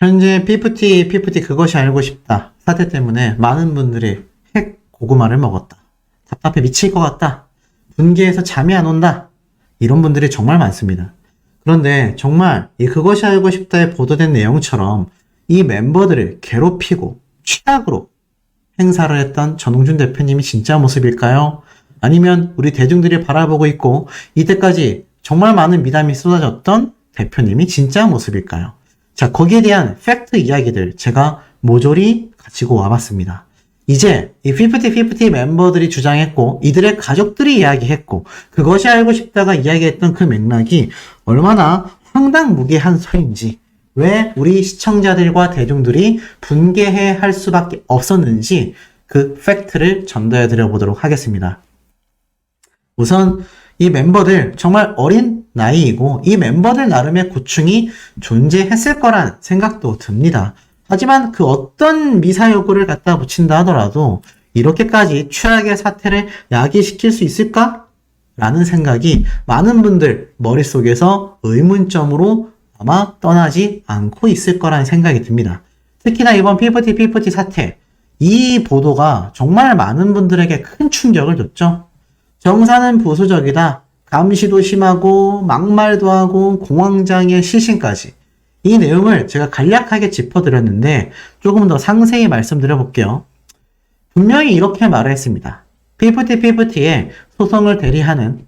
현재 피프티 그것이 알고 싶다 사태 때문에 많은 분들이 핵 고구마를 먹었다. 답답해 미칠 것 같다. 분개해서 잠이 안 온다. 이런 분들이 정말 많습니다. 그런데 정말 이 그것이 알고 싶다에 보도된 내용처럼 이 멤버들을 괴롭히고 취약으로 행사를 했던 전홍준 대표님이 진짜 모습일까요? 아니면 우리 대중들이 바라보고 있고 이때까지 정말 많은 미담이 쏟아졌던 대표님이 진짜 모습일까요? 자, 거기에 대한 팩트 이야기들 제가 모조리 가지고 와봤습니다. 이제 이 50-50 멤버들이 주장했고 이들의 가족들이 이야기했고 그것이 알고 싶다가 이야기했던 그 맥락이 얼마나 황당무계한 소리인지 왜 우리 시청자들과 대중들이 분개해 할 수밖에 없었는지 그 팩트를 전달해 드려 보도록 하겠습니다. 우선 이 멤버들 정말 어린 나이이고 이 멤버들 나름의 고충이 존재했을 거란 생각도 듭니다. 하지만 그 어떤 미사여구를 갖다 붙인다 하더라도 이렇게까지 최악의 사태를 야기시킬 수 있을까? 라는 생각이 많은 분들 머릿속에서 의문점으로 아마 떠나지 않고 있을 거라는 생각이 듭니다. 특히나 이번 피프티 사태, 이 보도가 정말 많은 분들에게 큰 충격을 줬죠. 정사는 보수적이다. 감시도 심하고 막말도 하고 공황장애 실신까지. 이 내용을 제가 간략하게 짚어드렸는데 조금 더 상세히 말씀드려볼게요. 분명히 이렇게 말을 했습니다. 피프티의 소송을 대리하는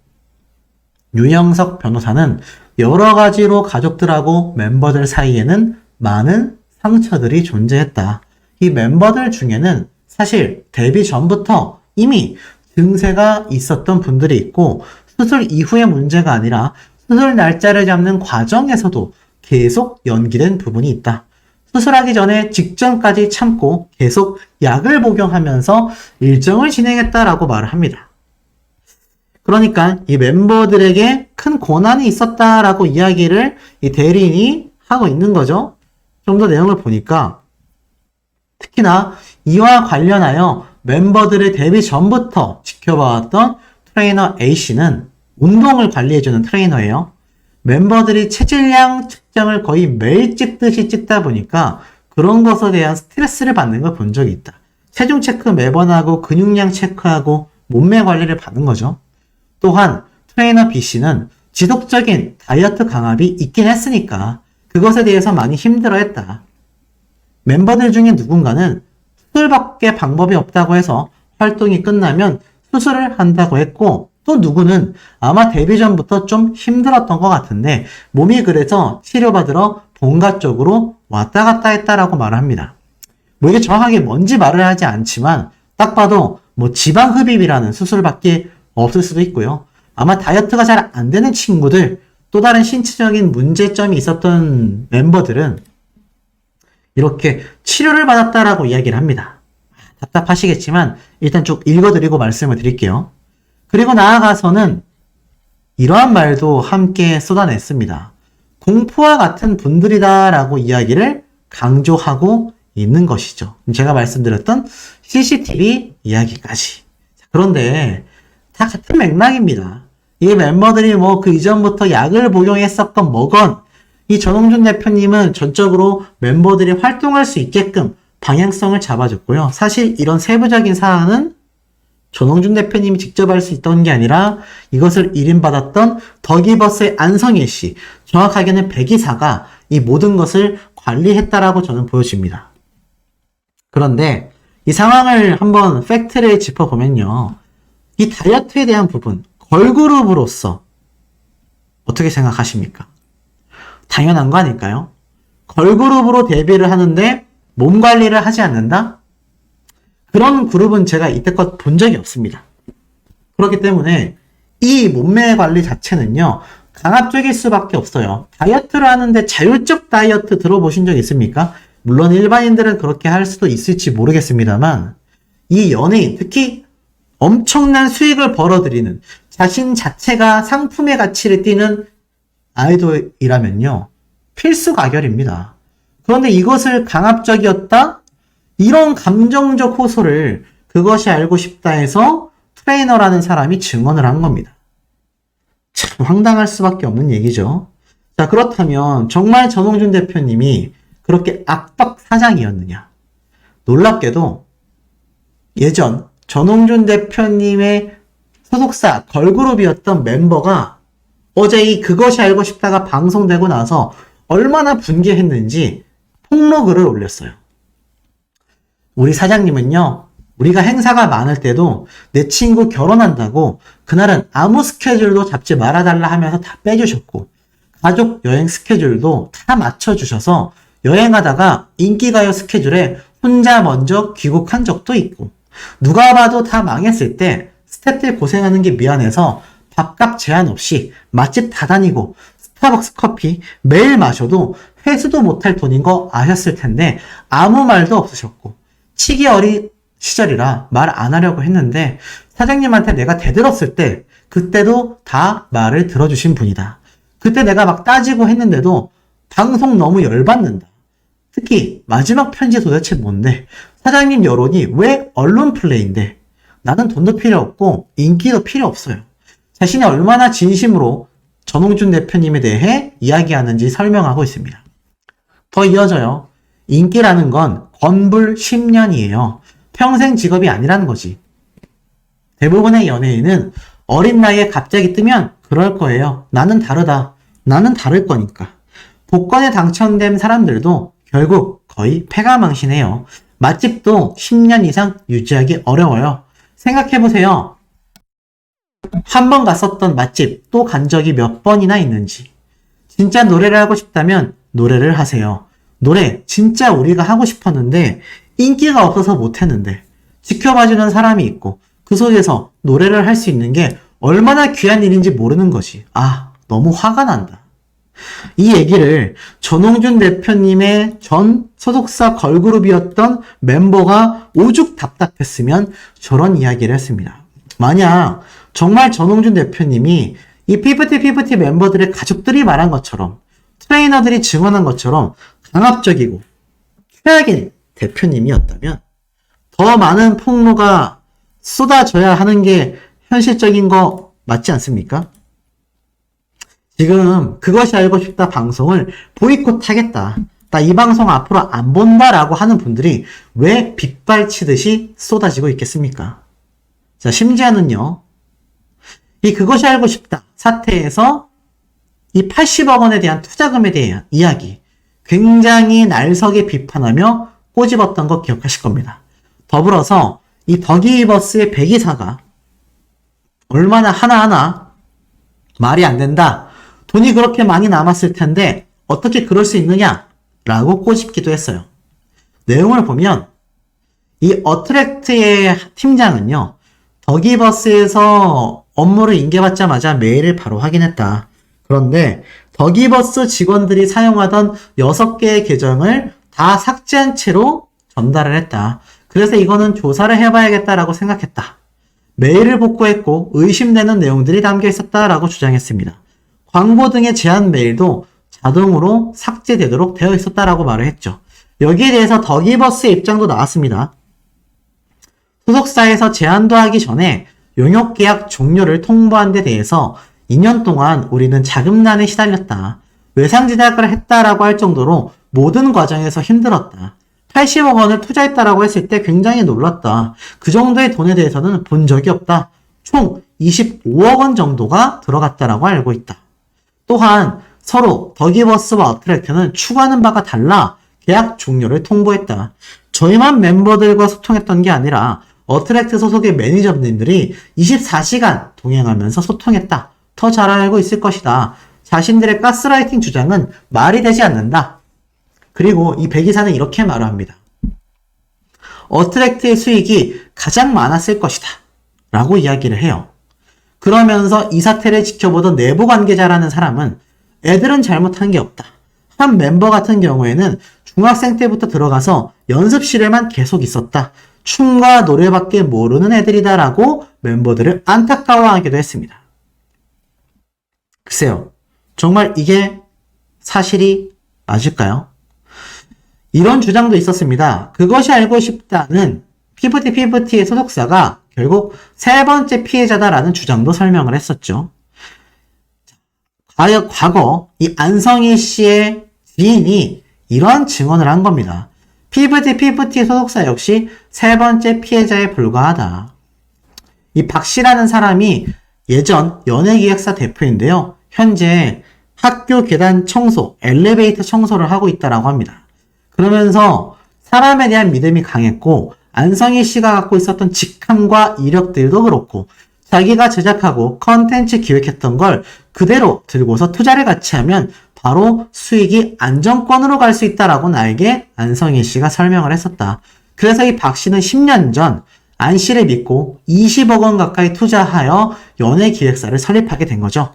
유영석 변호사는 여러 가지로 가족들하고 멤버들 사이에는 많은 상처들이 존재했다. 이 멤버들 중에는 사실 데뷔 전부터 이미 증세가 있었던 분들이 있고 수술 이후의 문제가 아니라 수술 날짜를 잡는 과정에서도 계속 연기된 부분이 있다. 수술하기 전에 직전까지 참고 계속 약을 복용하면서 일정을 진행했다라고 말을 합니다. 그러니까 이 멤버들에게 큰 고난이 있었다라고 이야기를 이 대리인이 하고 있는 거죠. 좀 더 내용을 보니까 특히나 이와 관련하여 멤버들의 데뷔 전부터 지켜봐왔던 트레이너 A씨는 운동을 관리해주는 트레이너예요. 멤버들이 체질량 측정을 거의 매일 찍듯이 찍다 보니까 그런 것에 대한 스트레스를 받는 걸 본 적이 있다. 체중 체크 매번 하고 근육량 체크하고 몸매 관리를 받는 거죠. 또한 트레이너 B씨는 지속적인 다이어트 강압이 있긴 했으니까 그것에 대해서 많이 힘들어했다. 멤버들 중에 누군가는 수술밖에 방법이 없다고 해서 활동이 끝나면 수술을 한다고 했고 또 누구는 아마 데뷔 전부터 좀 힘들었던 것 같은데 몸이 그래서 치료받으러 본가 쪽으로 왔다 갔다 했다라고 말을 합니다. 뭐 이게 정확하게 뭔지 말을 하지 않지만 딱 봐도 뭐 지방 흡입이라는 수술밖에 없을 수도 있고요. 아마 다이어트가 잘 안 되는 친구들, 또 다른 신체적인 문제점이 있었던 멤버들은 이렇게 치료를 받았다라고 이야기를 합니다. 답답하시겠지만 일단 쭉 읽어드리고 말씀을 드릴게요. 그리고 나아가서는 이러한 말도 함께 쏟아냈습니다. 공포와 같은 분들이다라고 이야기를 강조하고 있는 것이죠. 제가 말씀드렸던 CCTV 이야기까지. 그런데 다 같은 맥락입니다. 이 멤버들이 뭐 그 이전부터 약을 복용했었건 뭐건 이 전홍준 대표님은 전적으로 멤버들이 활동할 수 있게끔 방향성을 잡아줬고요. 사실 이런 세부적인 사안은 전홍준 대표님이 직접 할 수 있던 게 아니라 이것을 일임받았던 더기버스의 안성일 씨, 정확하게는 백이사가 이 모든 것을 관리했다라고 저는 보여집니다. 그런데 이 상황을 한번 팩트를 짚어보면요. 이 다이어트에 대한 부분, 걸그룹으로서 어떻게 생각하십니까? 당연한 거 아닐까요? 걸그룹으로 데뷔를 하는데 몸 관리를 하지 않는다? 그런 그룹은 제가 이때껏 본 적이 없습니다. 그렇기 때문에 이 몸매 관리 자체는요, 강압적일 수밖에 없어요. 다이어트를 하는데 자율적 다이어트 들어보신 적 있습니까? 물론 일반인들은 그렇게 할 수도 있을지 모르겠습니다만, 이 연예인, 특히 엄청난 수익을 벌어들이는 자신 자체가 상품의 가치를 띠는 아이돌이라면요, 필수 가결입니다. 그런데 이것을 강압적이었다? 이런 감정적 호소를 그것이 알고 싶다 해서 트레이너라는 사람이 증언을 한 겁니다. 참 황당할 수밖에 없는 얘기죠. 자, 그렇다면 정말 전홍준 대표님이 그렇게 악덕 사장이었느냐. 놀랍게도 예전 전홍준 대표님의 소속사 걸그룹이었던 멤버가 어제 이 그것이 알고 싶다가 방송되고 나서 얼마나 분개했는지 폭로글을 올렸어요. 우리 사장님은요, 우리가 행사가 많을 때도 내 친구 결혼한다고 그날은 아무 스케줄도 잡지 말아달라 하면서 다 빼주셨고, 가족 여행 스케줄도 다 맞춰주셔서 여행하다가 인기가요 스케줄에 혼자 먼저 귀국한 적도 있고, 누가 봐도 다 망했을 때 스태프들 고생하는 게 미안해서 밥값 제한 없이 맛집 다 다니고 스타벅스 커피 매일 마셔도 회수도 못할 돈인 거 아셨을 텐데 아무 말도 없으셨고, 치기 어린 시절이라 말 안 하려고 했는데 사장님한테 내가 대들었을 때 그때도 다 말을 들어주신 분이다. 그때 내가 막 따지고 했는데도 방송 너무 열받는다. 특히 마지막 편지 도대체 뭔데? 사장님 여론이 왜 언론 플레이인데? 나는 돈도 필요 없고 인기도 필요 없어요. 자신이 얼마나 진심으로 전홍준 대표님에 대해 이야기하는지 설명하고 있습니다. 더 이어져요. 인기라는 건 건불 10년이에요. 평생 직업이 아니라는 거지. 대부분의 연예인은 어린 나이에 갑자기 뜨면 그럴 거예요. 나는 다르다. 나는 다를 거니까. 복권에 당첨된 사람들도 결국 거의 패가망신해요. 맛집도 10년 이상 유지하기 어려워요. 생각해보세요. 한 번 갔었던 맛집 또 간 적이 몇 번이나 있는지. 진짜 노래를 하고 싶다면 노래를 하세요. 노래 진짜 우리가 하고 싶었는데 인기가 없어서 못했는데 지켜봐주는 사람이 있고 그 속에서 노래를 할 수 있는 게 얼마나 귀한 일인지 모르는 것이 너무 화가 난다. 이 얘기를 전홍준 대표님의 전 소속사 걸그룹이었던 멤버가 오죽 답답했으면 저런 이야기를 했습니다. 만약 정말 전홍준 대표님이 이 피프티 멤버들의 가족들이 말한 것처럼 트레이너들이 증언한 것처럼 강압적이고 최악의 대표님이었다면 더 많은 폭로가 쏟아져야 하는 게 현실적인 거 맞지 않습니까? 지금 그것이 알고 싶다 방송을 보이콧 하겠다. 나 이 방송 앞으로 안 본다라고 하는 분들이 왜 빗발치듯이 쏟아지고 있겠습니까? 자, 심지어는요. 이 그것이 알고 싶다 사태에서 이 80억 원에 대한 투자금에 대한 이야기 굉장히 날석에 비판하며 꼬집었던 거 기억하실 겁니다. 더불어서 이 더기버스의 배기사가 얼마나 하나하나 말이 안 된다. 돈이 그렇게 많이 남았을 텐데 어떻게 그럴 수 있느냐? 라고 꼬집기도 했어요. 내용을 보면 이 어트랙트의 팀장은요. 더기버스에서 업무를 인계받자마자 메일을 바로 확인했다. 그런데 더기버스 직원들이 사용하던 6개의 계정을 다 삭제한 채로 전달을 했다. 그래서 이거는 조사를 해봐야겠다라고 생각했다. 메일을 복구했고 의심되는 내용들이 담겨 있었다라고 주장했습니다. 광고 등의 제한 메일도 자동으로 삭제되도록 되어 있었다라고 말을 했죠. 여기에 대해서 더기버스의 입장도 나왔습니다. 소속사에서 제안도 하기 전에 용역계약 종료를 통보한 데 대해서 2년 동안 우리는 자금난에 시달렸다. 외상제작을 했다라고 할 정도로 모든 과정에서 힘들었다. 80억 원을 투자했다라고 했을 때 굉장히 놀랐다. 그 정도의 돈에 대해서는 본 적이 없다. 총 25억 원 정도가 들어갔다라고 알고 있다. 또한 서로 더기버스와 어트랙트는 추구하는 바가 달라 계약 종료를 통보했다. 저희만 멤버들과 소통했던 게 아니라 어트랙트 소속의 매니저님들이 24시간 동행하면서 소통했다. 더 잘 알고 있을 것이다. 자신들의 가스라이팅 주장은 말이 되지 않는다. 그리고 이 배기사는 이렇게 말을 합니다. 어트랙트의 수익이 가장 많았을 것이다. 라고 이야기를 해요. 그러면서 이 사태를 지켜보던 내부 관계자라는 사람은 애들은 잘못한 게 없다. 한 멤버 같은 경우에는 중학생 때부터 들어가서 연습실에만 계속 있었다. 춤과 노래밖에 모르는 애들이다라고 멤버들을 안타까워하기도 했습니다. 글쎄요. 정말 이게 사실이 맞을까요? 이런 주장도 있었습니다. 그것이 알고 싶다는 피프티의 소속사가 결국 세 번째 피해자다라는 주장도 설명을 했었죠. 과거 이 안성희 씨의 지인이 이러한 증언을 한 겁니다. 피프티 소속사 역시 세 번째 피해자에 불과하다. 이 박 씨라는 사람이 예전 연예기획사 대표인데요. 현재 학교 계단 청소, 엘리베이터 청소를 하고 있다라고 합니다. 그러면서 사람에 대한 믿음이 강했고 안성희 씨가 갖고 있었던 직함과 이력들도 그렇고 자기가 제작하고 컨텐츠 기획했던 걸 그대로 들고서 투자를 같이 하면 바로 수익이 안정권으로 갈 수 있다라고 나에게 안성희 씨가 설명을 했었다. 그래서 이 박 씨는 10년 전 안 씨를 믿고 20억 원 가까이 투자하여 연예기획사를 설립하게 된 거죠.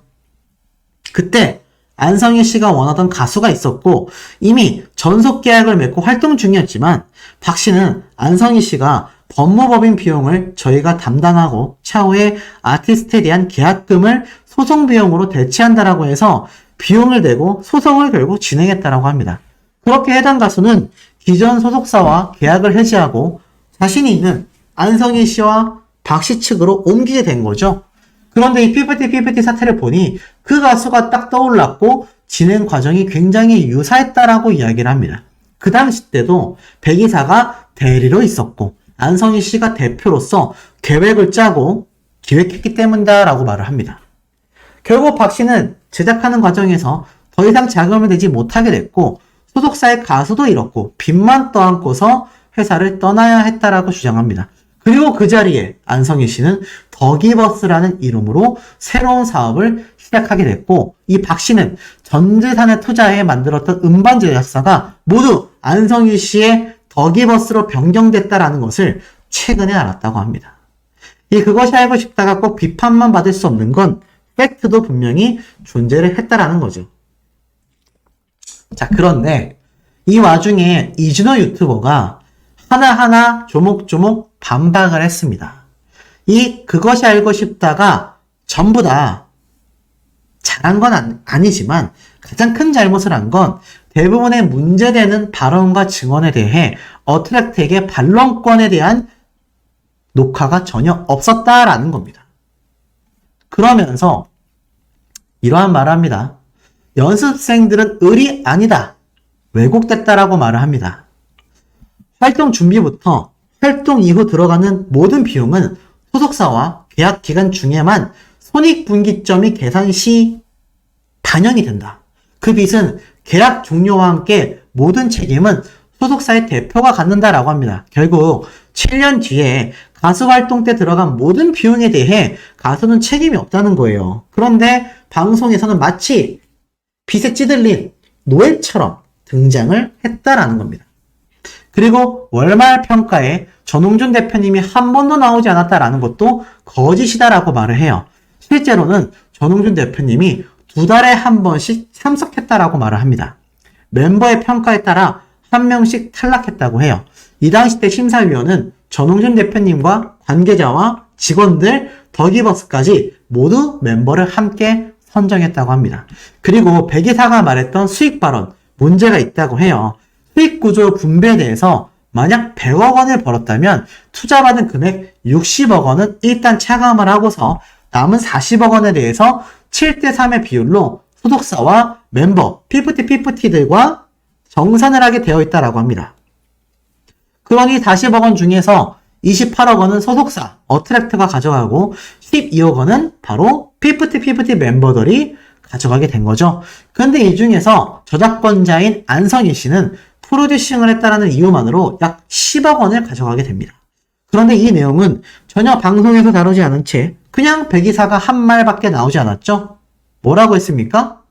그때 안성희 씨가 원하던 가수가 있었고 이미 전속 계약을 맺고 활동 중이었지만 박 씨는 안성희 씨가 법무법인 비용을 저희가 담당하고 차후에 아티스트에 대한 계약금을 소송 비용으로 대체한다라고 해서 비용을 내고 소송을 걸고 진행했다라고 합니다. 그렇게 해당 가수는 기존 소속사와 계약을 해지하고 자신이 있는 안성희 씨와 박 씨 측으로 옮기게 된 거죠. 그런데 이 피프티 사태를 보니 그 가수가 딱 떠올랐고 진행 과정이 굉장히 유사했다라고 이야기를 합니다. 그 당시 때도 백이사가 대리로 있었고 안성희 씨가 대표로서 계획을 짜고 기획했기 때문이다라고 말을 합니다. 결국 박 씨는 제작하는 과정에서 더 이상 자금을 내지 못하게 됐고 소속사의 가수도 잃었고 빚만 떠안고서 회사를 떠나야 했다라고 주장합니다. 그리고 그 자리에 안성희 씨는 더기버스라는 이름으로 새로운 사업을 시작하게 됐고 이 박 씨는 전 재산을 투자해 만들었던 음반 제작사가 모두 안성희 씨의 더기버스로 변경됐다라는 것을 최근에 알았다고 합니다. 이 그것이 알고 싶다가 꼭 비판만 받을 수 없는 건 팩트도 분명히 존재를 했다라는 거죠. 자, 그런데 이 와중에 이준호 유튜버가 하나하나 조목조목 반박을 했습니다. 이 그것이 알고 싶다가 전부 다 잘한 건 아니지만 가장 큰 잘못을 한 건 대부분의 문제되는 발언과 증언에 대해 어트랙트에게 반론권에 대한 녹화가 전혀 없었다라는 겁니다. 그러면서 이러한 말을 합니다. 연습생들은 을이 아니다. 왜곡됐다라고 말을 합니다. 활동 준비부터 활동 이후 들어가는 모든 비용은 소속사와 계약 기간 중에만 손익분기점이 계산 시 반영이 된다. 그 빚은 계약 종료와 함께 모든 책임은 소속사의 대표가 갖는다라고 합니다. 결국 7년 뒤에 가수 활동 때 들어간 모든 비용에 대해 가수는 책임이 없다는 거예요. 그런데 방송에서는 마치 빚에 찌들린 노예처럼 등장을 했다라는 겁니다. 그리고 월말 평가에 전홍준 대표님이 한 번도 나오지 않았다라는 것도 거짓이다라고 말을 해요. 실제로는 전홍준 대표님이 2달에 한 번씩 참석했다라고 말을 합니다. 멤버의 평가에 따라 한 명씩 탈락했다고 해요. 이 당시 때 심사위원은 전홍준 대표님과 관계자와 직원들, 더기버스까지 모두 멤버를 함께 선정했다고 합니다. 그리고 백이사가 말했던 수익 발언, 문제가 있다고 해요. 수익 구조 분배에 대해서 만약 100억 원을 벌었다면 투자받은 금액 60억 원은 일단 차감을 하고서 남은 40억 원에 대해서 7대3의 비율로 소속사와 멤버, 피프티들과 정산을 하게 되어 있다고 합니다. 그러니 40억 원 중에서 28억 원은 소속사, 어트랙트가 가져가고 12억 원은 바로 피프티 멤버들이 가져가게 된 거죠. 그런데 이 중에서 저작권자인 안성희 씨는 프로듀싱을 했다라는 이유만으로 약 10억 원을 가져가게 됩니다. 그런데 이 내용은 전혀 방송에서 다루지 않은 채 그냥 백이사가 한 말밖에 나오지 않았죠? 뭐라고 했습니까?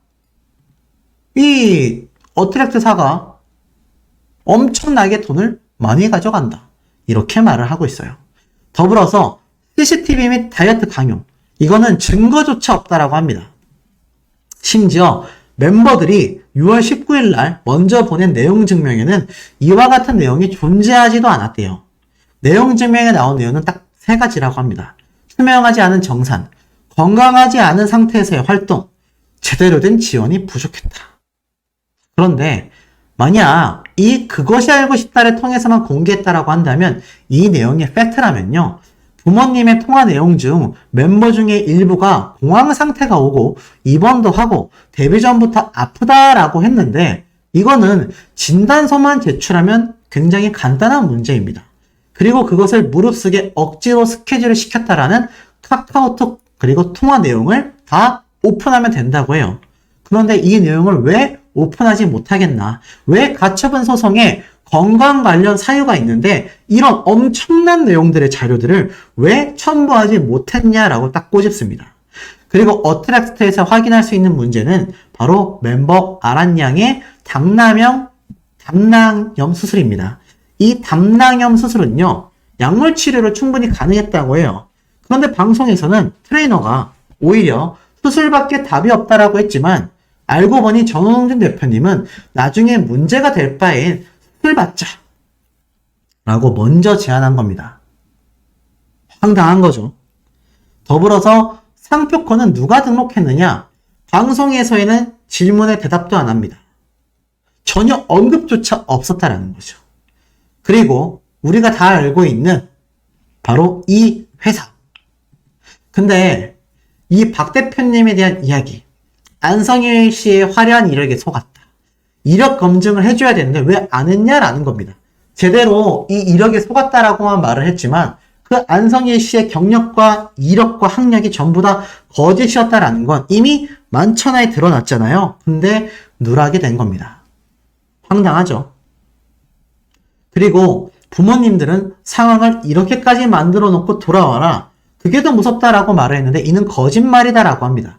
이 어트랙트사가 엄청나게 돈을 많이 가져간다. 이렇게 말을 하고 있어요. 더불어서 CCTV 및 다이어트 강요. 이거는 증거조차 없다라고 합니다. 심지어 멤버들이 6월 19일 날 먼저 보낸 내용 증명에는 이와 같은 내용이 존재하지도 않았대요. 내용 증명에 나온 내용은 딱 3가지라고 합니다. 투명하지 않은 정산, 건강하지 않은 상태에서의 활동, 제대로 된 지원이 부족했다. 그런데 만약 이 그것이 알고 싶다를 통해서만 공개했다라고 한다면 이 내용이 팩트라면요. 부모님의 통화 내용 중 멤버 중에 일부가 공황 상태가 오고 입원도 하고 데뷔 전부터 아프다라고 했는데 이거는 진단서만 제출하면 굉장히 간단한 문제입니다. 그리고 그것을 무릅쓰게 억지로 스케줄을 시켰다라는 카카오톡 그리고 통화 내용을 다 오픈하면 된다고 해요. 그런데 이 내용을 왜 오픈하지 못하겠나? 왜 가처분 소송에 건강 관련 사유가 있는데 이런 엄청난 내용들의 자료들을 왜 첨부하지 못했냐라고 딱 꼬집습니다. 그리고 어트랙트에서 확인할 수 있는 문제는 바로 멤버 아란양의 담낭염 수술입니다. 이 담낭염 수술은요, 약물 치료로 충분히 가능했다고 해요. 그런데 방송에서는 트레이너가 오히려 수술밖에 답이 없다라고 했지만 알고 보니 전홍준 대표님은 나중에 문제가 될 바엔 수술 받자 라고 먼저 제안한 겁니다. 황당한 거죠. 더불어서 상표권은 누가 등록했느냐? 방송에서에는 질문에 대답도 안 합니다. 전혀 언급조차 없었다라는 거죠. 그리고 우리가 다 알고 있는 바로 이 회사. 근데 이 박 대표님에 대한 이야기, 안성일 씨의 화려한 이력에 속았다. 이력 검증을 해줘야 되는데 왜 안 했냐라는 겁니다. 제대로 이 이력에 속았다라고만 말을 했지만 그 안성일 씨의 경력과 이력과 학력이 전부 다 거짓이었다라는 건 이미 만천하에 드러났잖아요. 근데 누락이 된 겁니다. 황당하죠. 그리고 부모님들은 상황을 이렇게까지 만들어 놓고 돌아와라. 그게 더 무섭다라고 말을 했는데 이는 거짓말이다라고 합니다.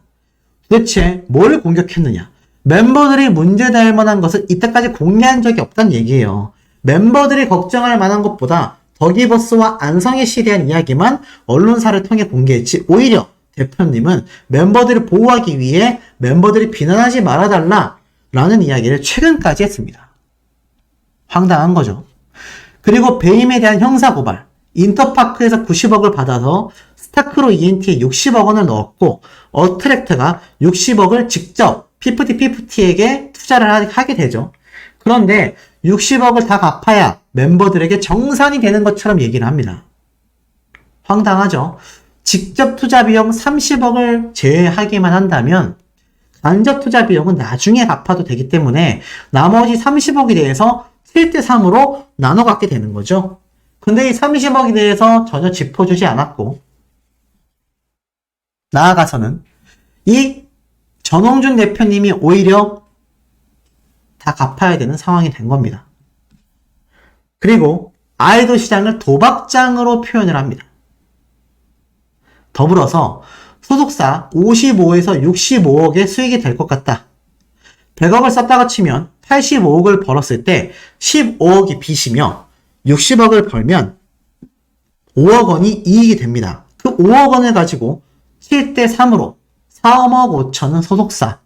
도대체 뭘 공격했느냐? 멤버들이 문제될 만한 것을 이때까지 공개한 적이 없다는 얘기예요. 멤버들이 걱정할 만한 것보다 더기버스와 안성희 씨에 대한 이야기만 언론사를 통해 공개했지 오히려 대표님은 멤버들을 보호하기 위해 멤버들이 비난하지 말아달라 라는 이야기를 최근까지 했습니다. 황당한 거죠. 그리고 배임에 대한 형사고발, 인터파크에서 90억을 받아서 스타크로 ENT에 60억 원을 넣었고 어트랙트가 60억을 직접 피프티에게 투자를 하게 되죠. 그런데 60억을 다 갚아야 멤버들에게 정산이 되는 것처럼 얘기를 합니다. 황당하죠. 직접 투자 비용 30억을 제외하기만 한다면 간접 투자 비용은 나중에 갚아도 되기 때문에 나머지 30억에 대해서 7대3으로 나눠 갖게 되는 거죠. 근데 이 30억에 대해서 전혀 짚어주지 않았고 나아가서는 이 전홍준 대표님이 오히려 다 갚아야 되는 상황이 된 겁니다. 그리고 아이돌 시장을 도박장으로 표현을 합니다. 더불어서 소속사 55에서 65억의 수익이 될 것 같다. 100억을 썼다고 치면 85억을 벌었을 때 15억이 빚이며 60억을 벌면 5억 원이 이익이 됩니다. 그 5억 원을 가지고 7대3으로 4억 5천은 소속사,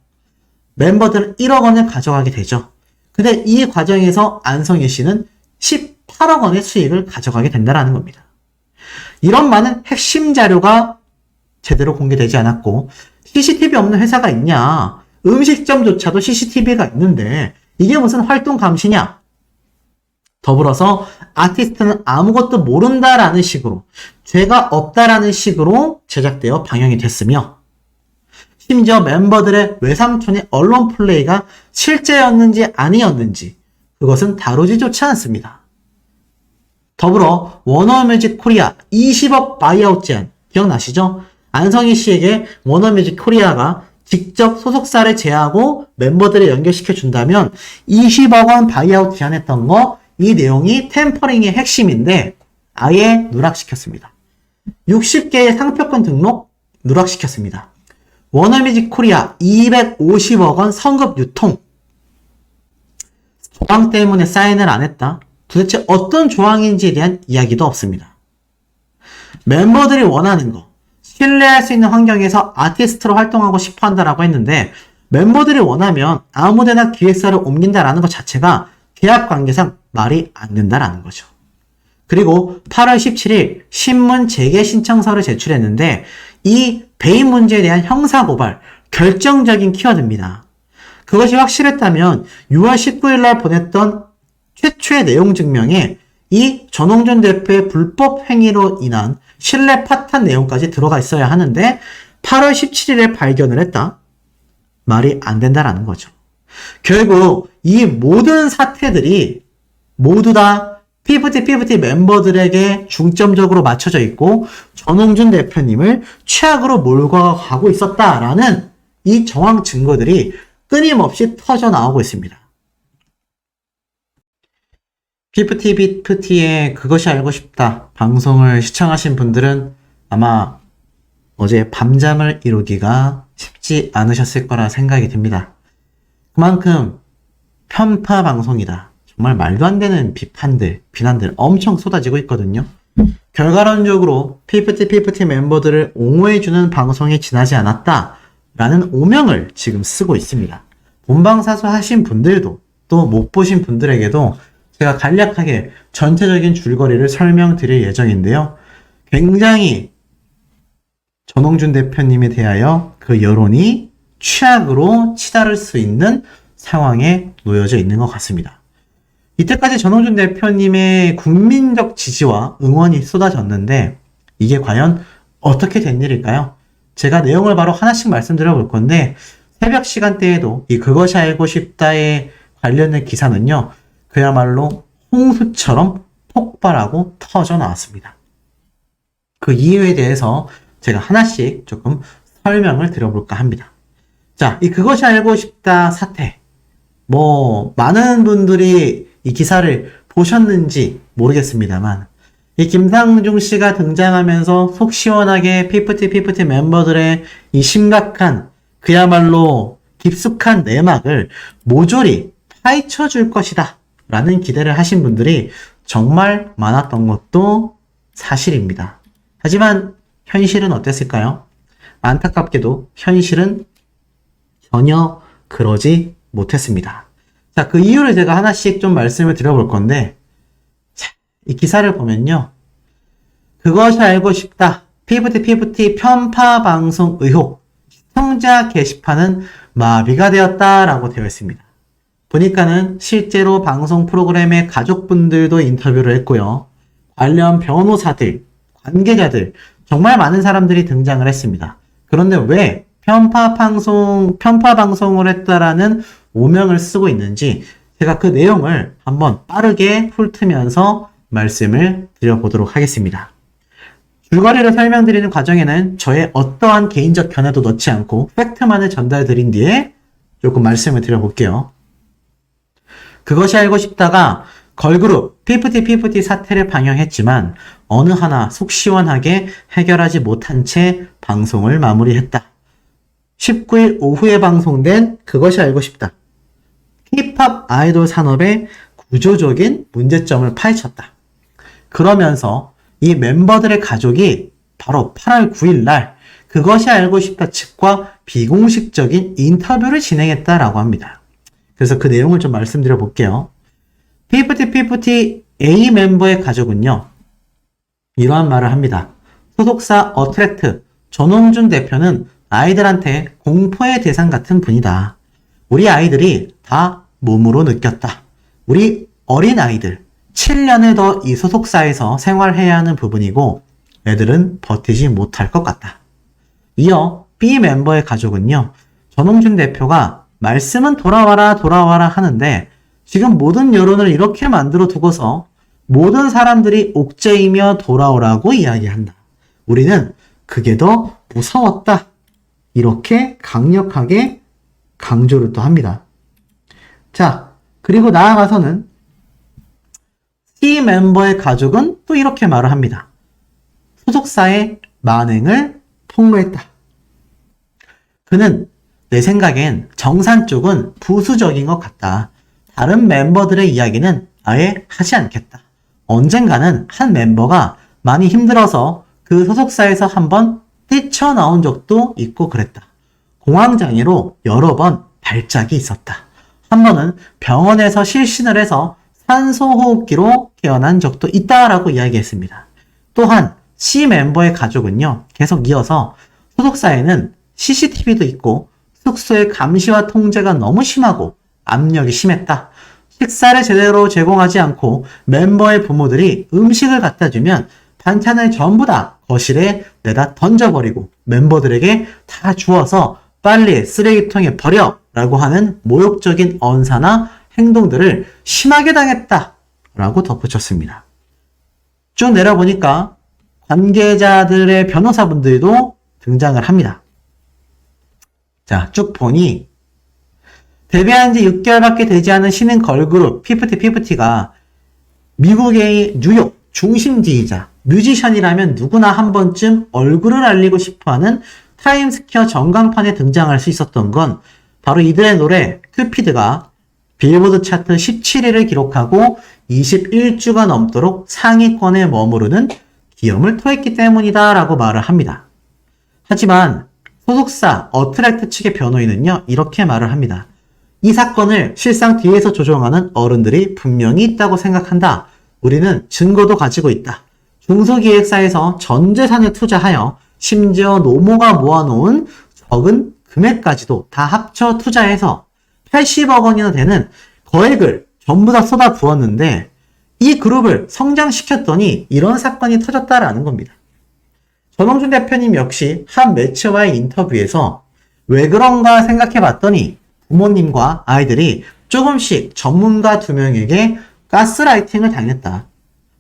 멤버들은 1억 원을 가져가게 되죠. 근데 이 과정에서 안성희 씨는 18억 원의 수익을 가져가게 된다는 겁니다. 이런 많은 핵심 자료가 제대로 공개되지 않았고 CCTV 없는 회사가 있냐? 음식점조차도 CCTV가 있는데 이게 무슨 활동 감시냐? 더불어서 아티스트는 아무것도 모른다라는 식으로 죄가 없다라는 식으로 제작되어 방영이 됐으며 심지어 멤버들의 외삼촌의 언론 플레이가 실제였는지 아니었는지 그것은 다루지조차 않습니다. 더불어 워너뮤직 코리아 20억 바이아웃 제안 기억나시죠? 안성희 씨에게 워너뮤직 코리아가 직접 소속사를 제하고 멤버들을 연결시켜 준다면 20억 원 바이아웃 제안했던 거 이 내용이 템퍼링의 핵심인데 아예 누락시켰습니다. 60개의 상표권 등록 누락시켰습니다. 워너뮤직 코리아 250억 원 성급 유통 조항 때문에 사인을 안 했다. 도대체 어떤 조항인지에 대한 이야기도 없습니다. 멤버들이 원하는 거 신뢰할 수 있는 환경에서 아티스트로 활동하고 싶어 한다라고 했는데 멤버들이 원하면 아무데나 기획사를 옮긴다라는 것 자체가 계약 관계상 말이 안 된다라는 거죠. 그리고 8월 17일 신문 재개 신청서를 제출했는데 이 배임 문제에 대한 형사고발 결정적인 키워드입니다. 그것이 확실했다면 6월 19일 날 보냈던 최초의 내용 증명에 이 전홍준 대표의 불법 행위로 인한 신뢰 파탄 내용까지 들어가 있어야 하는데 8월 17일에 발견을 했다? 말이 안 된다라는 거죠. 결국 이 모든 사태들이 모두 다 피프티 멤버들에게 중점적으로 맞춰져 있고 전홍준 대표님을 최악으로 몰고 가고 있었다라는 이 정황 증거들이 끊임없이 터져 나오고 있습니다. 피프티의 그것이 알고 싶다 방송을 시청하신 분들은 아마 어제 밤잠을 이루기가 쉽지 않으셨을 거라 생각이 듭니다. 그만큼 편파 방송이다. 정말 말도 안 되는 비난들 엄청 쏟아지고 있거든요. 결과론적으로 피프티 멤버들을 옹호해주는 방송이 지나지 않았다라는 오명을 지금 쓰고 있습니다. 본방사수 하신 분들도 또 못 보신 분들에게도 제가 간략하게 전체적인 줄거리를 설명드릴 예정인데요. 굉장히 전홍준 대표님에 대하여 그 여론이 최악으로 치달을 수 있는 상황에 놓여져 있는 것 같습니다. 이때까지 전홍준 대표님의 국민적 지지와 응원이 쏟아졌는데 이게 과연 어떻게 된 일일까요? 제가 내용을 바로 하나씩 말씀드려 볼 건데 새벽 시간대에도 이 그것이 알고 싶다에 관련된 기사는요. 그야말로 홍수처럼 폭발하고 터져 나왔습니다. 그 이유에 대해서 제가 하나씩 조금 설명을 드려볼까 합니다. 자, 이 그것이 알고 싶다 사태. 많은 분들이 이 기사를 보셨는지 모르겠습니다만, 이 김상중 씨가 등장하면서 속 시원하게 피프티 멤버들의 이 심각한, 그야말로 깊숙한 내막을 모조리 파헤쳐 줄 것이다. 라는 기대를 하신 분들이 정말 많았던 것도 사실입니다. 하지만 현실은 어땠을까요? 안타깝게도 현실은 전혀 그러지 못했습니다. 자, 그 이유를 제가 하나씩 좀 말씀을 드려볼 건데, 자, 이 기사를 보면요. 그것이 알고 싶다. 피프티 편파 방송 의혹. 시청자 게시판은 마비가 되었다라고 되어 있습니다. 보니까는 실제로 방송 프로그램의 가족분들도 인터뷰를 했고요. 관련 변호사들, 관계자들, 정말 많은 사람들이 등장을 했습니다. 그런데 왜 편파 방송을 했다라는 오명을 쓰고 있는지 제가 그 내용을 한번 빠르게 훑으면서 말씀을 드려보도록 하겠습니다. 줄거리를 설명드리는 과정에는 저의 어떠한 개인적 견해도 넣지 않고 팩트만을 전달드린 뒤에 조금 말씀을 드려볼게요. 그것이 알고 싶다가 걸그룹 피프티 사태를 방영했지만 어느 하나 속 시원하게 해결하지 못한 채 방송을 마무리했다. 19일 오후에 방송된 그것이 알고 싶다. 힙합 아이돌 산업의 구조적인 문제점을 파헤쳤다. 그러면서 이 멤버들의 가족이 바로 8월 9일 날 그것이 알고 싶다 측과 비공식적인 인터뷰를 진행했다라고 합니다. 그래서 그 내용을 좀 말씀드려 볼게요. 피프티 A 멤버의 가족은요. 이러한 말을 합니다. 소속사 어트랙트 전홍준 대표는 아이들한테 공포의 대상 같은 분이다. 우리 아이들이 다 몸으로 느꼈다. 우리 어린 아이들 7년을 더 이 소속사에서 생활해야 하는 부분이고 애들은 버티지 못할 것 같다. 이어 B 멤버의 가족은요. 전홍준 대표가 말씀은 돌아와라 하는데 지금 모든 여론을 이렇게 만들어 두고서 모든 사람들이 옥죄이며 돌아오라고 이야기한다. 우리는 그게 더 무서웠다. 이렇게 강력하게 강조를 또 합니다. 자, 그리고 나아가서는 C 멤버의 가족은 또 이렇게 말을 합니다. 소속사의 만행을 폭로했다. 그는 내 생각엔 정산 쪽은 부수적인 것 같다. 다른 멤버들의 이야기는 아예 하지 않겠다. 언젠가는 한 멤버가 많이 힘들어서 그 소속사에서 한번 뛰쳐나온 적도 있고 그랬다. 공황장애로 여러 번 발작이 있었다. 한 번은 병원에서 실신을 해서 산소호흡기로 깨어난 적도 있다라고 이야기했습니다. 또한 C 멤버의 가족은요, 계속 이어서 소속사에는 CCTV도 있고 숙소의 감시와 통제가 너무 심하고 압력이 심했다. 식사를 제대로 제공하지 않고 멤버의 부모들이 음식을 갖다 주면 반찬을 전부 다 거실에 내다 던져버리고 멤버들에게 다 주어서 빨리 쓰레기통에 버려 라고 하는 모욕적인 언사나 행동들을 심하게 당했다 라고 덧붙였습니다. 쭉 내려보니까 관계자들의 변호사분들도 등장을 합니다. 자, 쭉 보니 데뷔한 지 6개월밖에 되지 않은 신인 걸그룹 피프티가 미국의 뉴욕 중심지이자 뮤지션이라면 누구나 한 번쯤 얼굴을 알리고 싶어하는 타임스퀘어 전광판에 등장할 수 있었던 건 바로 이들의 노래 큐피드가 빌보드 차트 17위를 기록하고 21주가 넘도록 상위권에 머무르는 기염을 토했기 때문이다 라고 말을 합니다. 하지만 소속사 어트랙트 측의 변호인은요, 이렇게 말을 합니다. 이 사건을 실상 뒤에서 조종하는 어른들이 분명히 있다고 생각한다. 우리는 증거도 가지고 있다. 중소기획사에서 전 재산을 투자하여 심지어 노모가 모아놓은 적은 금액까지도 다 합쳐 투자해서 80억 원이나 되는 거액을 전부 다 쏟아 부었는데 이 그룹을 성장시켰더니 이런 사건이 터졌다라는 겁니다. 전홍준 대표님 역시 한 매체와의 인터뷰에서 왜 그런가 생각해 봤더니 부모님과 아이들이 조금씩 전문가 2명에게 가스라이팅을 당했다.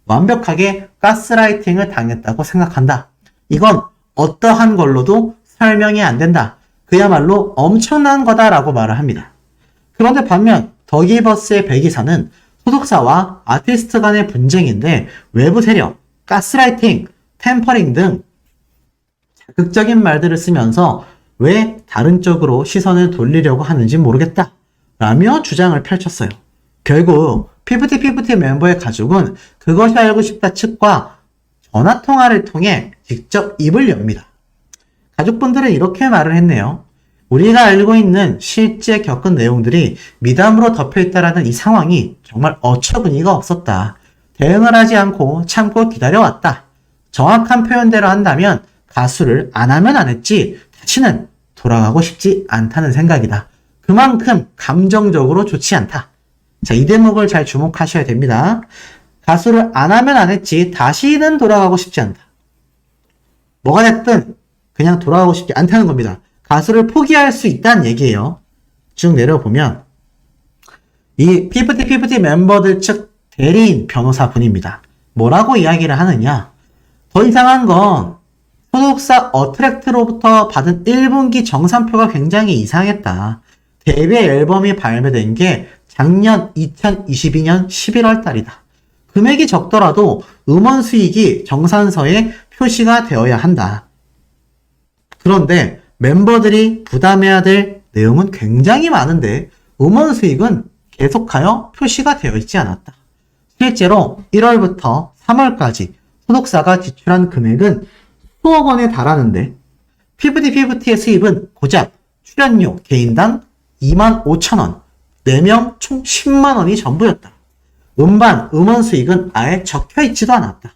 완벽하게 가스라이팅을 당했다고 생각한다. 이건 어떠한 걸로도 설명이 안 된다. 그야말로 엄청난 거다라고 말을 합니다. 그런데 반면 더기버스의 배기사는 소속사와 아티스트 간의 분쟁인데 외부 세력, 가스라이팅, 템퍼링 등 자극적인 말들을 쓰면서 왜 다른 쪽으로 시선을 돌리려고 하는지 모르겠다 라며 주장을 펼쳤어요. 결국 피프티 멤버의 가족은 그것이 알고 싶다 측과 전화통화를 통해 직접 입을 엽니다. 가족분들은 이렇게 말을 했네요. 우리가 알고 있는 실제 겪은 내용들이 미담으로 덮여있다라는 이 상황이 정말 어처구니가 없었다. 대응을 하지 않고 참고 기다려왔다. 정확한 표현대로 한다면 가수를 안 하면 안 했지 다시는 돌아가고 싶지 않다는 생각이다. 그만큼 감정적으로 좋지 않다. 자, 이 대목을 잘 주목하셔야 됩니다. 가수를 안 하면 안 했지 다시는 돌아가고 싶지 않다. 뭐가 됐든 그냥 돌아가고 싶지 않다는 겁니다. 가수를 포기할 수 있다는 얘기예요. 쭉 내려보면 이 피프티 멤버들 측 대리인 변호사분입니다. 뭐라고 이야기를 하느냐. 더 이상한 건 소속사 어트랙트로부터 받은 1분기 정산표가 굉장히 이상했다. 데뷔 앨범이 발매된 게 작년 2022년 11월 달이다. 금액이 적더라도 음원 수익이 정산서에 표시가 되어야 한다. 그런데 멤버들이 부담해야 될 내용은 굉장히 많은데 음원 수익은 계속하여 표시가 되어 있지 않았다. 실제로 1월부터 3월까지 소속사가 지출한 금액은 수억 원에 달하는데 피프티의 수입은 고작 출연료 개인당 25,000원, 4명 총 10만 원이 전부였다. 음반, 음원 수익은 아예 적혀있지도 않았다.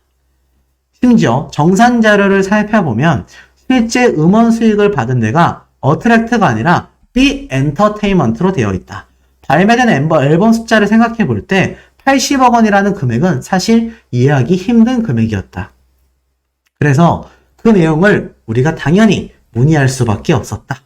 심지어 정산 자료를 살펴보면 실제 음원 수익을 받은 데가 어트랙트가 아니라 B 엔터테인먼트로 되어 있다. 발매된 앨범 숫자를 생각해 볼 때 80억 원이라는 금액은 사실 이해하기 힘든 금액이었다. 그래서 그 내용을 우리가 당연히 문의할 수밖에 없었다.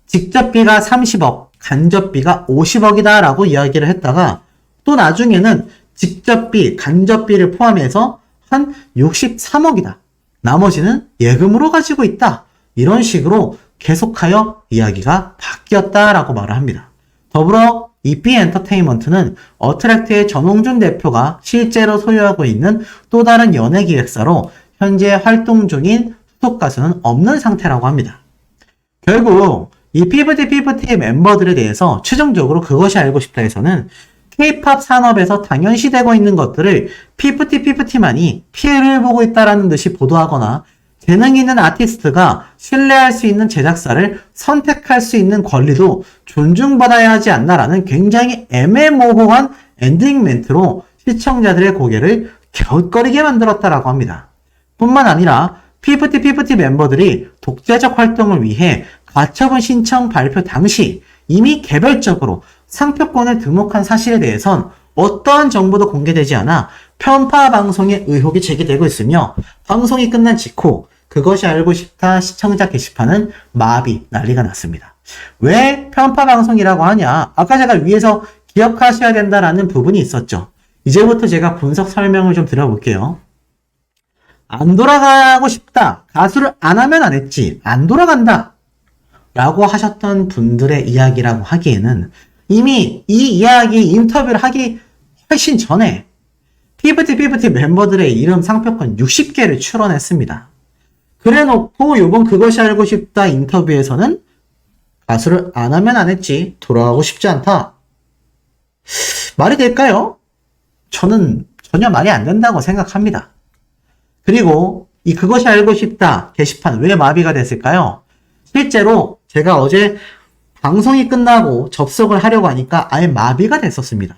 직접비가 30억, 간접비가 50억이다 라고 이야기를 했다가 또 나중에는 직접비, 간접비를 포함해서 한 63억이다. 나머지는 예금으로 가지고 있다. 이런 식으로 계속하여 이야기가 바뀌었다라고 말을 합니다. 더불어 B 엔터테인먼트는 어트랙트의 전홍준 대표가 실제로 소유하고 있는 또 다른 연예기획사로 현재 활동 중인 소속 가수는 없는 상태라고 합니다. 결국 이 피프티 멤버들에 대해서 최종적으로 그것이 알고 싶다에서는 K-POP 산업에서 당연시되고 있는 것들을 피프티만이 피해를 보고 있다라는 듯이 보도하거나 재능 있는 아티스트가 신뢰할 수 있는 제작사를 선택할 수 있는 권리도 존중받아야 하지 않나라는 굉장히 애매모호한 엔딩 멘트로 시청자들의 고개를 갸웃거리게 만들었다라고 합니다. 뿐만 아니라 피프티 멤버들이 독자적 활동을 위해 가처분 신청 발표 당시 이미 개별적으로 상표권을 등록한 사실에 대해선 어떠한 정보도 공개되지 않아 편파 방송의 의혹이 제기되고 있으며 방송이 끝난 직후 그것이 알고 싶다 시청자 게시판은 마비 난리가 났습니다. 왜 편파 방송이라고 하냐? 아까 제가 위에서 기억하셔야 된다라는 부분이 있었죠. 이제부터 제가 분석 설명을 좀 드려볼게요. 안 돌아가고 싶다. 가수를 안 하면 안 했지. 안 돌아간다. 라고 하셨던 분들의 이야기라고 하기에는 이미 이 이야기 인터뷰를 하기 훨씬 전에 피프티 멤버들의 이름 상표권 60개를 출원했습니다. 그래놓고 요번 그것이 알고 싶다 인터뷰에서는 가수를 안 하면 안 했지. 돌아가고 싶지 않다. 말이 될까요? 저는 전혀 말이 안 된다고 생각합니다. 그리고 이 그것이 알고 싶다 게시판 왜 마비가 됐을까요? 실제로 제가 어제 방송이 끝나고 접속을 하려고 하니까 아예 마비가 됐었습니다.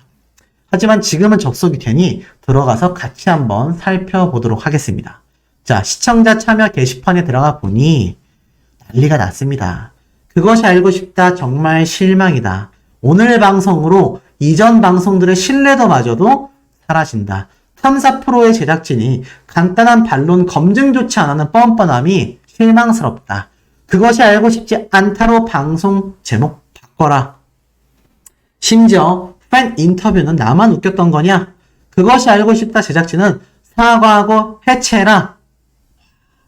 하지만 지금은 접속이 되니 들어가서 같이 한번 살펴보도록 하겠습니다. 자, 시청자 참여 게시판에 들어가 보니 난리가 났습니다. 그것이 알고 싶다 정말 실망이다. 오늘 방송으로 이전 방송들의 신뢰도마저도 사라진다. 탐사 프로의 제작진이 간단한 반론 검증조차 안 하는 뻔뻔함이 실망스럽다. 그것이 알고 싶지 않다로 방송 제목 바꿔라. 심지어 팬 인터뷰는 나만 웃겼던 거냐? 그것이 알고 싶다 제작진은 사과하고 해체해라.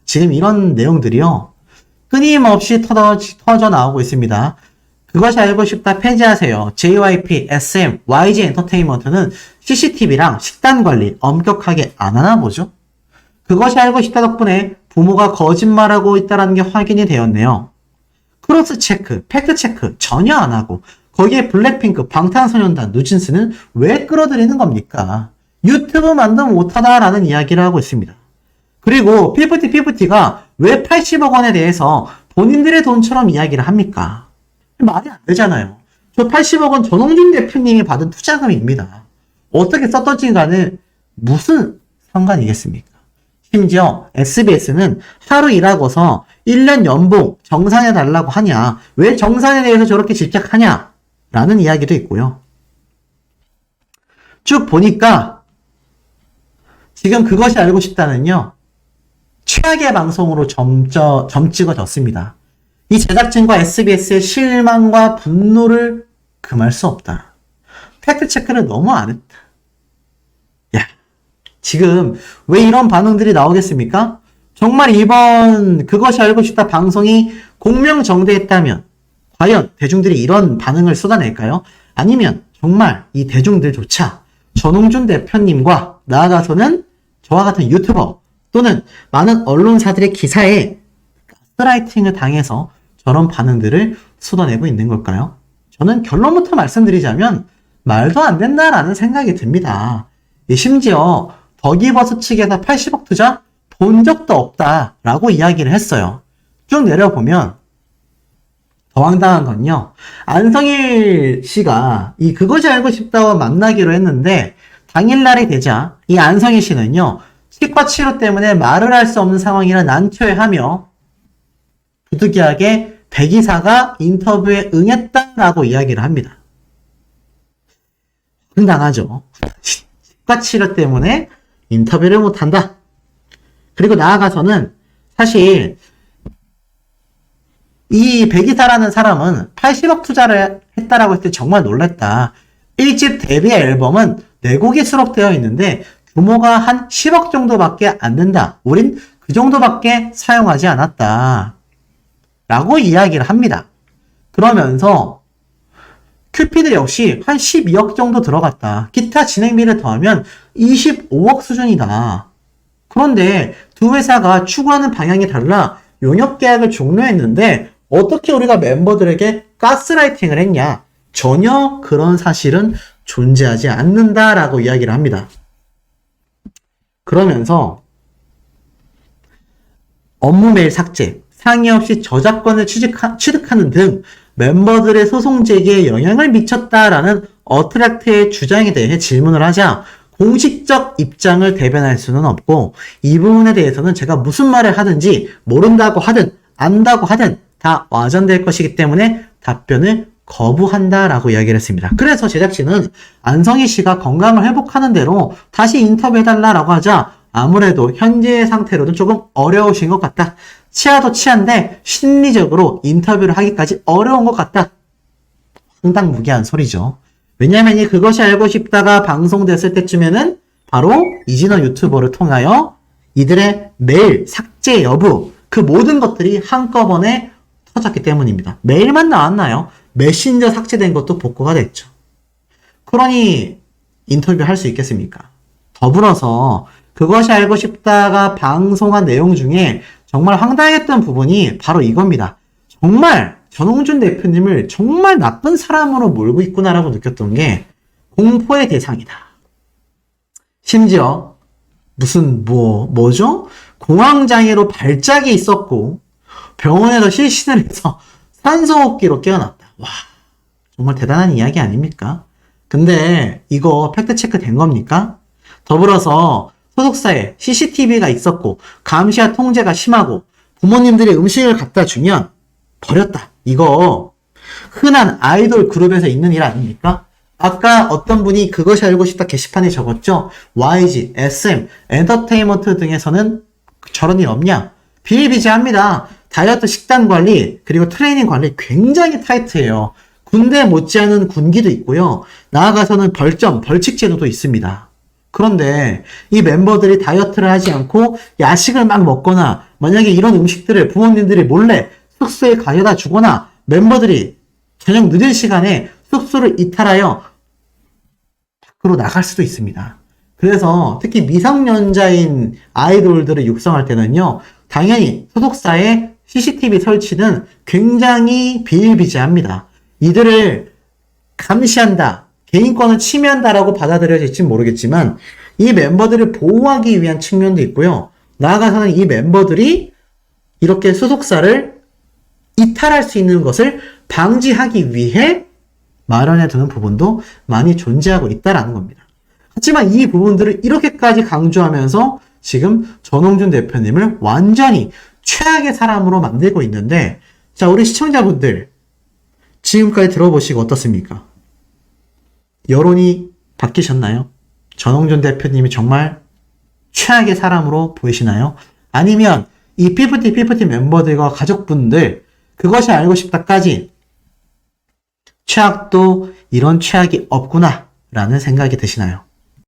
지금 이런 내용들이요. 끊임없이 터져 나오고 있습니다. 그것이 알고 싶다 폐지하세요. JYP, SM, YG 엔터테인먼트는 CCTV랑 식단 관리 엄격하게 안 하나 보죠? 그것이 알고 싶다 덕분에 부모가 거짓말하고 있다는 게 확인이 되었네요. 크로스 체크, 팩트 체크 전혀 안 하고 거기에 블랙핑크, 방탄소년단, 뉴진스는 왜 끌어들이는 겁니까? 유튜브만도 못하다라는 이야기를 하고 있습니다. 그리고 피프티가 왜 80억 원에 대해서 본인들의 돈처럼 이야기를 합니까? 말이 안 되잖아요. 저 80억 원 전홍준 대표님이 받은 투자금입니다. 어떻게 썼던지 간에 무슨 상관이겠습니까? 심지어 SBS는 하루 일하고서 1년 연봉 정산해달라고 하냐? 왜 정산에 대해서 저렇게 집착하냐? 라는 이야기도 있고요. 쭉 보니까 지금 그것이 알고 싶다는요. 최악의 방송으로 점 찍어졌습니다. 이 제작진과 SBS의 실망과 분노를 금할 수 없다. 팩트체크를 너무 안 했다. 야, 지금 왜 이런 반응들이 나오겠습니까? 정말 이번 그것이 알고 싶다 방송이 공명정대했다면 과연 대중들이 이런 반응을 쏟아낼까요? 아니면 정말 이 대중들조차 전홍준 대표님과 나아가서는 저와 같은 유튜버 또는 많은 언론사들의 기사에 가스라이팅을 당해서 저런 반응들을 쏟아내고 있는 걸까요? 저는 결론부터 말씀드리자면 말도 안 된다라는 생각이 듭니다. 심지어 더기버스 측에서 80억 투자 본 적도 없다라고 이야기를 했어요. 쭉 내려보면 더 황당한 건요. 안성일 씨가 이 그것이 알고 싶다와 만나기로 했는데 당일날이 되자 이 안성일 씨는요. 치과 치료 때문에 말을 할 수 없는 상황이라 난처해하며 부득이하게 백이사가 인터뷰에 응했다라고 이야기를 합니다. 황당하죠. 치과 치료 때문에 인터뷰를 못한다. 그리고 나아가서는 사실 이 백이사라는 사람은 80억 투자를 했다라고 했을 때 정말 놀랐다. 1집 데뷔 앨범은 4곡이 수록되어 있는데 규모가 한 10억 정도밖에 안 된다. 우린 그 정도밖에 사용하지 않았다. 라고 이야기를 합니다. 그러면서 큐피드 역시 한 12억 정도 들어갔다. 기타 진행비를 더하면 25억 수준이다. 그런데 두 회사가 추구하는 방향이 달라 용역 계약을 종료했는데 어떻게 우리가 멤버들에게 가스라이팅을 했냐? 전혀 그런 사실은 존재하지 않는다라고 이야기를 합니다. 그러면서 업무 메일 삭제, 상의 없이 저작권을 취득하는 등 멤버들의 소송 제기에 영향을 미쳤다라는 어트랙트의 주장에 대해 질문을 하자 공식적 입장을 대변할 수는 없고 이 부분에 대해서는 제가 무슨 말을 하든지 모른다고 하든 안다고 하든 다 와전될 것이기 때문에 답변을 거부한다라고 이야기를 했습니다. 그래서 제작진은 안성희 씨가 건강을 회복하는 대로 다시 인터뷰해달라고 하자 아무래도 현재의 상태로는 조금 어려우신 것 같다. 치아도 치아인데 심리적으로 인터뷰를 하기까지 어려운 것 같다. 황당무계한 소리죠. 왜냐면 이 그것이 알고 싶다가 방송됐을 때쯤에는 바로 이진원 유튜버를 통하여 이들의 메일 삭제 여부, 그 모든 것들이 한꺼번에 터졌기 때문입니다. 메일만 나왔나요? 메신저 삭제된 것도 복구가 됐죠. 그러니 인터뷰 할 수 있겠습니까? 더불어서 그것이 알고 싶다가 방송한 내용 중에 정말 황당했던 부분이 바로 이겁니다. 정말 전홍준 대표님을 정말 나쁜 사람으로 몰고 있구나라고 느꼈던 게 공포의 대상이다. 심지어 무슨 뭐죠? 공황장애로 발작이 있었고 병원에서 실신을 해서 산소호흡기로 깨어났다. 와, 정말 대단한 이야기 아닙니까? 근데 이거 팩트체크 된 겁니까? 더불어서 소속사에 CCTV가 있었고 감시와 통제가 심하고 부모님들이 음식을 갖다 주면 버렸다. 이거 흔한 아이돌 그룹에서 있는 일 아닙니까? 아까 어떤 분이 그것이 알고 싶다 게시판에 적었죠. YG, SM, 엔터테인먼트 등에서는 저런 일 없냐? 비일비재합니다. 다이어트 식단 관리 그리고 트레이닝 관리 굉장히 타이트해요. 군대 못지않은 군기도 있고요. 나아가서는 벌칙 제도도 있습니다. 그런데 이 멤버들이 다이어트를 하지 않고 야식을 막 먹거나 만약에 이런 음식들을 부모님들이 몰래 숙소에 가져다 주거나 멤버들이 저녁 늦은 시간에 숙소를 이탈하여 밖으로 나갈 수도 있습니다. 그래서 특히 미성년자인 아이돌들을 육성할 때는요. 당연히 소속사의 CCTV 설치는 굉장히 비일비재합니다. 이들을 감시한다, 개인권을 침해한다라고 받아들여질지 모르겠지만 이 멤버들을 보호하기 위한 측면도 있고요. 나아가서는 이 멤버들이 이렇게 소속사를 이탈할 수 있는 것을 방지하기 위해 마련해 두는 부분도 많이 존재하고 있다라는 겁니다. 하지만 이 부분들을 이렇게까지 강조하면서 지금 전홍준 대표님을 완전히 최악의 사람으로 만들고 있는데, 자, 우리 시청자분들 지금까지 들어보시고 어떻습니까? 여론이 바뀌셨나요? 전홍준 대표님이 정말 최악의 사람으로 보이시나요? 아니면 이 피프티 멤버들과 가족분들 그것이 알고 싶다까지 최악도 이런 최악이 없구나 라는 생각이 드시나요?